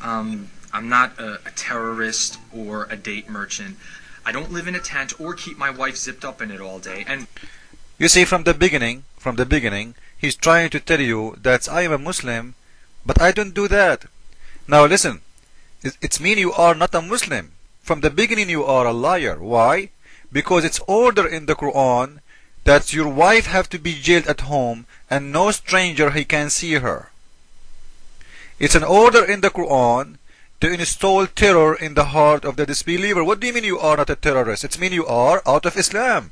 I'm not a terrorist or a date merchant. I don't live in a tent or keep my wife zipped up in it all day. And you see, from the beginning, he's trying to tell you that I am a Muslim, but I don't do that. Now listen, it's mean you are not a Muslim. From the beginning you are a liar. Why? Because it's order in the Quran that your wife have to be jailed at home and no stranger he can see her. It's an order in the Quran to install terror in the heart of the disbeliever. What do you mean you are not a terrorist? It means you are out of Islam.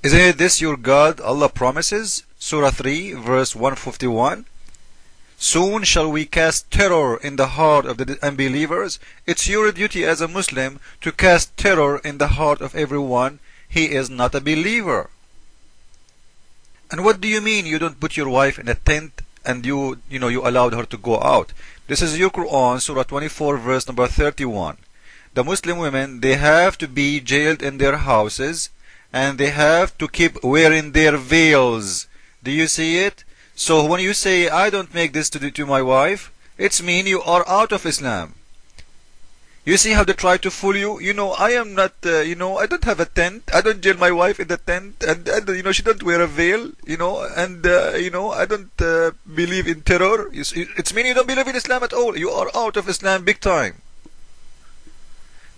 Isn't it this your God Allah promises? Surah 3 verse 151. Soon shall we cast terror in the heart of the unbelievers. It's your duty as a Muslim to cast terror in the heart of everyone. He is not a believer. And what do you mean you don't put your wife in a tent and you allowed her to go out? This is your Quran, Surah 24 verse number 31. The Muslim women, they have to be jailed in their houses and they have to keep wearing their veils. Do you see it? So when you say I don't make this to my wife, it's mean you are out of Islam. You see how they try to fool you? I am not, I don't have a tent. I don't jail my wife in the tent, and she don't wear a veil, I don't believe in terror. It's mean you don't believe in Islam at all. You are out of Islam big time.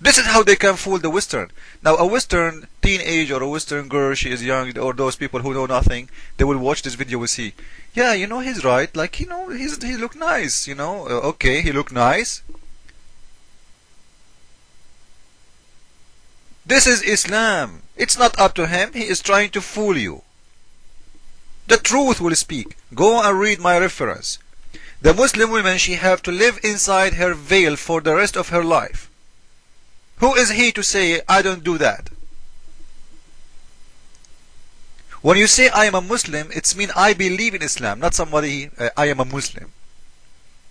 This is how they can fool the Western. Now, a Western teenage or a Western girl, she is young, or those people who know nothing, they will watch this video and see, yeah, he's right. Like, he look nice, okay, he look nice. This is Islam. It's not up to him. He is trying to fool you. The truth will speak. Go and read my reference. The Muslim woman, she have to live inside her veil for the rest of her life. Who is he to say, I don't do that? When you say I am a Muslim, it's mean I believe in Islam, not somebody, I am a Muslim.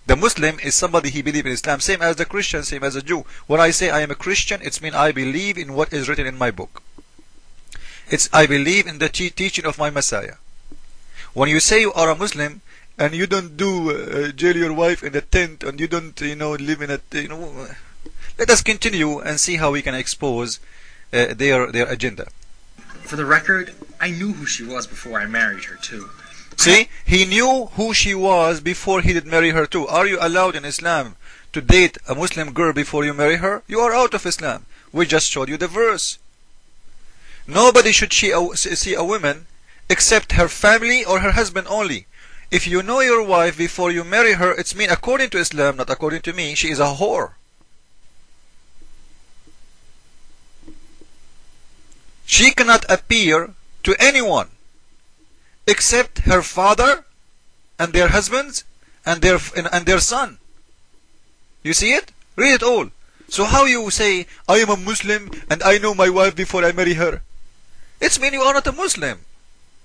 The Muslim is somebody he believes in Islam, same as the Christian, same as the Jew. When I say I am a Christian, it's mean I believe in what is written in my book. I believe in the teaching of my Messiah. When you say you are a Muslim, and you don't do jail your wife in a tent, and you don't, live in a, let us continue and see how we can expose their agenda. For the record, I knew who she was before I married her too. See, he knew who she was before he did marry her too. Are you allowed in Islam to date a Muslim girl before you marry her? You are out of Islam. We just showed you the verse. Nobody should see a woman except her family or her husband only. If you know your wife before you marry her, it's mean according to Islam, not according to me, she is a whore. She cannot appear to anyone except her father and their husbands and their son. You see it? Read it all. So how you say, I am a Muslim and I know my wife before I marry her? It's mean you are not a Muslim.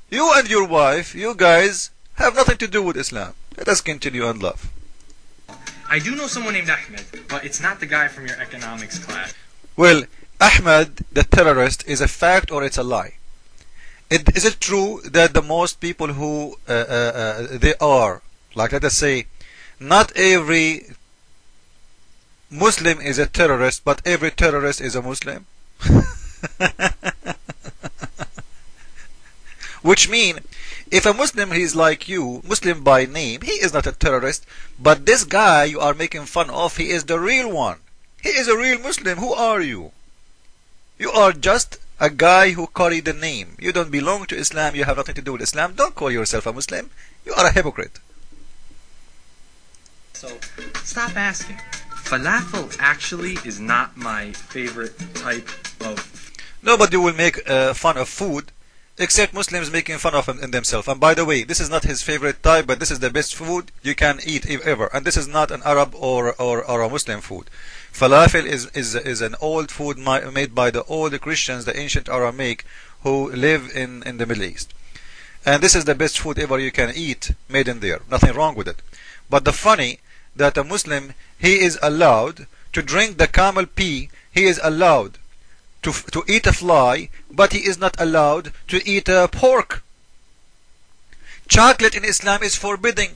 You and your wife, you guys, have nothing to do with Islam. Let us continue and love. I do know someone named Ahmed, but it's not the guy from your economics class. Well, Ahmed, the terrorist, is a fact or it's a lie? Is it true that the most people who they are, like let us say, not every Muslim is a terrorist, but every terrorist is a Muslim? Which mean, if a Muslim is like you, Muslim by name, he is not a terrorist, but this guy you are making fun of, he is the real one. He is a real Muslim. Who are you? You are just a guy who carry the name. You don't belong to Islam. You have nothing to do with Islam. Don't call yourself a Muslim. You are a hypocrite. So, stop asking. Falafel actually is not my favorite type of... Nobody will make fun of food except Muslims making fun of him in themselves. And by the way, this is not his favorite type, but this is the best food you can eat ever. And this is not an Arab or a Muslim food. Falafel is an old food made by the old Christians, the ancient Aramaic, who live in the Middle East. And this is the best food ever you can eat, made in there. Nothing wrong with it. But the funny, that a Muslim, he is allowed to drink the camel pee, he is allowed to eat a fly, but he is not allowed to eat pork. Chocolate in Islam is forbidden.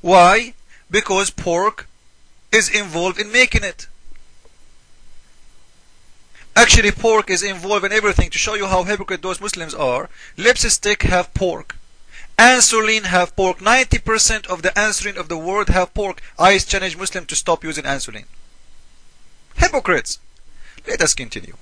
Why? Because pork is involved in making it. Actually, pork is involved in everything. To show you how hypocrite those Muslims are, lipstick have pork. Insulin have pork. 90% of the insulin of the world have pork. I challenge Muslims to stop using insulin. Hypocrites. Let us continue.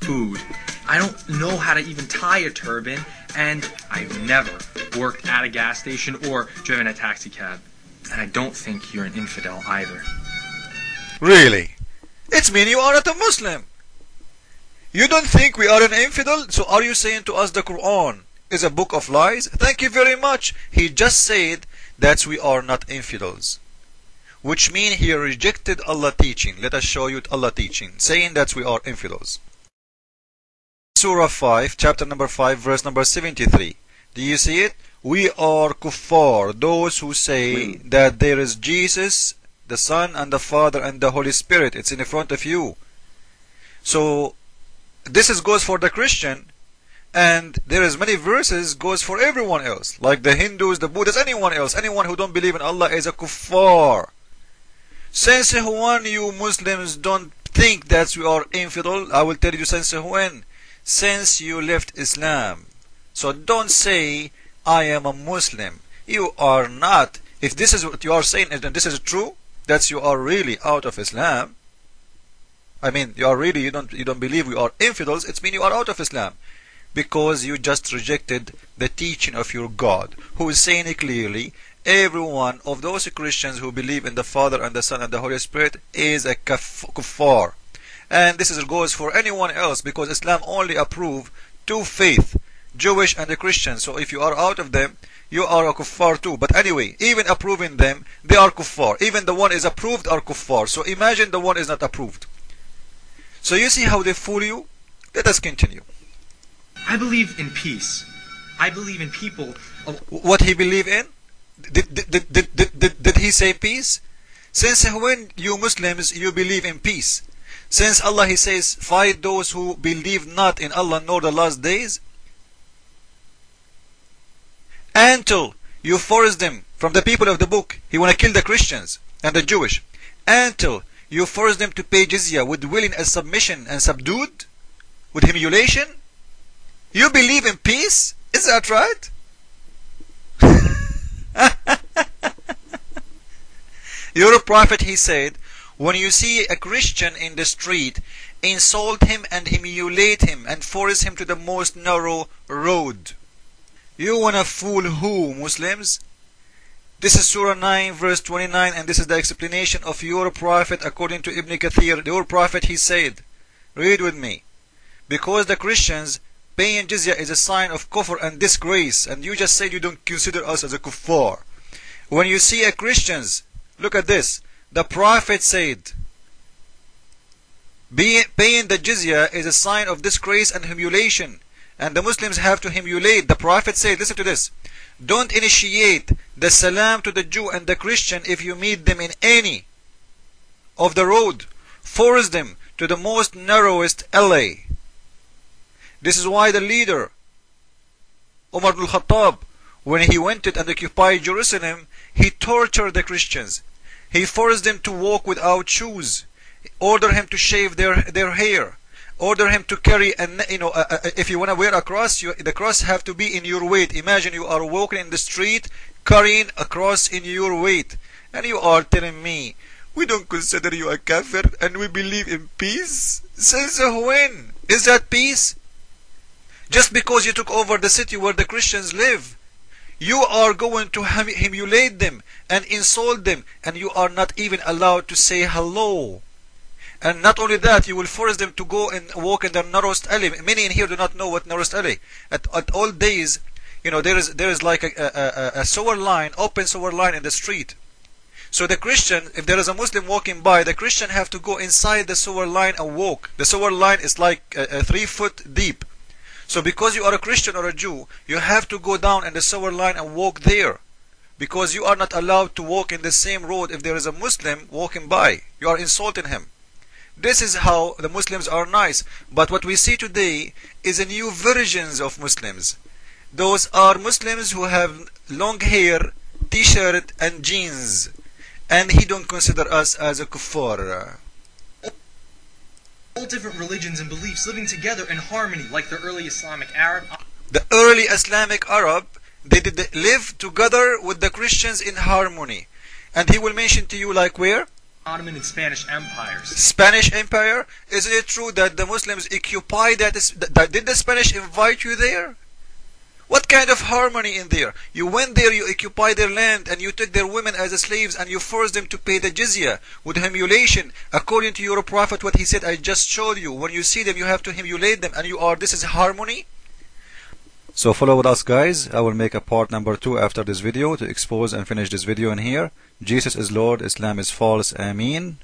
Food. I don't know how to even tie a turban, and I've never worked at a gas station or driven a taxi cab. And I don't think you're an infidel either. Really? It means you are not a Muslim. You don't think we are an infidel? So are you saying to us the Quran is a book of lies? Thank you very much. He just said that we are not infidels, which means he rejected Allah teaching. Let us show you Allah teaching, saying that we are infidels. Surah 5, chapter number 5, verse number 73. Do you see it? We are kuffar, those who say that there is Jesus, the Son and the Father and the Holy Spirit. It's in front of you. So this goes for the Christian, and there is many verses goes for everyone else, like the Hindus, the Buddhists, anyone else. Anyone who don't believe in Allah is a kuffar. Since when you Muslims don't think that we are infidel, I will tell you since when. Since you left Islam. So don't say I am a Muslim. You are not. If this is what you are saying and this is true, that you are really out of Islam. I mean, you are really, you don't believe we are infidels. It means you are out of Islam, because you just rejected the teaching of your God, who is saying it clearly. Every one of those Christians who believe in the Father and the Son and the Holy Spirit is a kuffar. And this goes for anyone else, because Islam only approve two faith, Jewish and the Christian. So if you are out of them, you are a kuffar too. But anyway, even approving them, they are kuffar. Even the one is approved are kuffar. So imagine the one is not approved. So you see how they fool you? Let us continue. I believe in peace. I believe in people. What he believe in? Did he say peace? Since when you Muslims you believe in peace? Since Allah he says, fight those who believe not in Allah nor the last days, until you force them from the people of the book. He want to kill the Christians and the Jewish, until you force them to pay jizya with willing and submission and subdued, with humiliation. You believe in peace? Is that right? Your prophet, he said, when you see a Christian in the street, insult him and humiliate him and force him to the most narrow road. You wanna fool who, Muslims? This is Surah 9 verse 29, and this is the explanation of your prophet according to Ibn Kathir. Your prophet, he said, read with me, because the Christians paying jizya is a sign of kufr and disgrace, and you just said you don't consider us as a kuffar. When you see a Christians, look at this. The Prophet said, paying the jizya is a sign of disgrace and humiliation, and the Muslims have to humiliate. The Prophet said, listen to this, don't initiate the salam to the Jew and the Christian if you meet them in any of the road. Force them to the most narrowest alley. This is why the leader, Umar ibn al-Khattab, when he went and occupied Jerusalem, he tortured the Christians. He forced them to walk without shoes, order him to shave their hair, order him to carry, if you want to wear a cross, the cross have to be in your weight. Imagine you are walking in the street carrying a cross in your weight, and you are telling me we don't consider you a kafir and we believe in peace? Since when? Is that peace? Just because you took over the city where the Christians live, you are going to humiliate them and insult them, and you are not even allowed to say hello. And not only that, you will force them to go and walk in the narrowest alley. Many in here do not know what narrowest alley. At old days, there is like a sewer line, open sewer line in the street. So the Christian, if there is a Muslim walking by, the Christian have to go inside the sewer line and walk. The sewer line is like 3 foot deep. So because you are a Christian or a Jew, you have to go down in the sewer line and walk there, because you are not allowed to walk in the same road if there is a Muslim walking by. You are insulting him. This is how the Muslims are nice. But what we see today is a new versions of Muslims. Those are Muslims who have long hair t-shirt and jeans, and he don't consider us as a kuffar. All different religions and beliefs living together in harmony, like the early Islamic Arab. The early Islamic Arab, they did live together with the Christians in harmony. And he will mention to you like where? Ottoman and Spanish empires. Spanish Empire? Isn't it true that the Muslims occupied that? Did the Spanish invite you there? What kind of harmony in there? You went there, you occupied their land, and you took their women as slaves, and you forced them to pay the jizya with humiliation. According to your prophet, what he said, I just showed you. When you see them, you have to humiliate them, and this is harmony? So follow with us, guys. I will make a part number 2 after this video to expose and finish this video in here. Jesus is Lord, Islam is false. Ameen.